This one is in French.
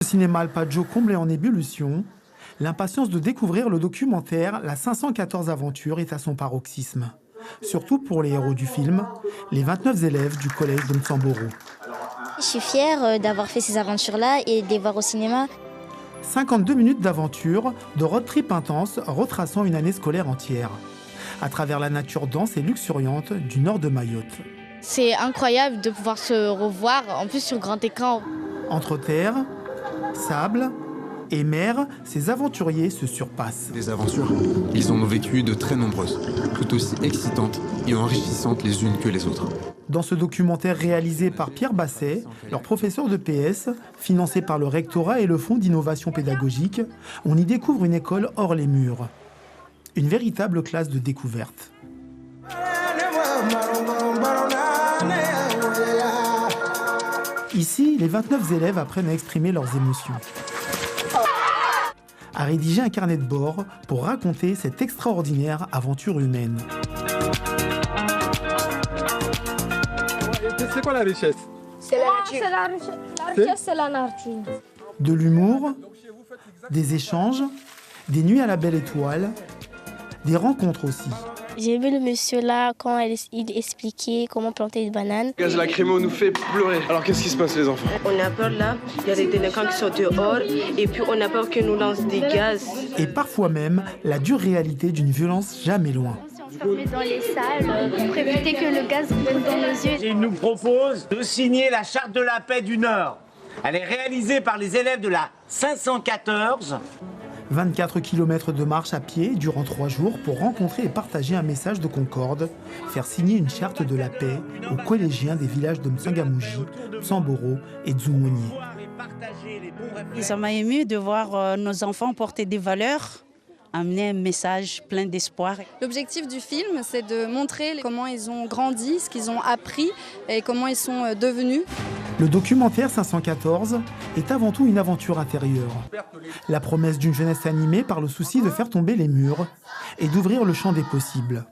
Le cinéma Alpaggio comblé en ébullition, l'impatience de découvrir le documentaire La 514 Aventures est à son paroxysme. Surtout pour les héros du film, les 29 élèves du collège de Msamboro. Je suis fière d'avoir fait ces aventures-là et de les voir au cinéma. 52 minutes d'aventure, de road trip intense retraçant une année scolaire entière, à travers la nature dense et luxuriante du nord de Mayotte. C'est incroyable de pouvoir se revoir, en plus sur grand écran. Entre terre, sable et mer, ces aventuriers se surpassent. Des aventures, ils en ont vécu de très nombreuses, tout aussi excitantes et enrichissantes les unes que les autres. Dans ce documentaire réalisé par Pierre Basset, leur professeur de PS, financé par le rectorat et le Fonds d'innovation pédagogique, on y découvre une école hors les murs. Une véritable classe de découverte. Ici, les 29 élèves apprennent à exprimer leurs émotions, à rédiger un carnet de bord pour raconter cette extraordinaire aventure humaine. C'est quoi la richesse? C'est la nature. La richesse, c'est la nature. De l'humour, des échanges, des nuits à la belle étoile, des rencontres aussi. J'ai aimé le monsieur là quand il expliquait comment planter une banane. Le gaz lacrymo nous fait pleurer. Alors qu'est-ce qui se passe les enfants? On a peur là, il y a des délinquants qui sont dehors et puis on a peur qu'ils nous lancent des gaz. Et parfois même la dure réalité d'une violence jamais loin. On met dans les salles pour éviter que le gaz vienne dans nos yeux. Il nous propose de signer la charte de la paix du Nord. Elle est réalisée par les élèves de la 514. 24 km de marche à pied durant 3 jours pour rencontrer et partager un message de concorde, faire signer une charte de la paix aux collégiens des villages de Msangamouji, Msamboro et Dzumoni. Ça m'a ému de voir nos enfants porter des valeurs, amener un message plein d'espoir. L'objectif du film, c'est de montrer comment ils ont grandi, ce qu'ils ont appris et comment ils sont devenus. Le documentaire 514 est avant tout une aventure intérieure. La promesse d'une jeunesse animée par le souci de faire tomber les murs et d'ouvrir le champ des possibles.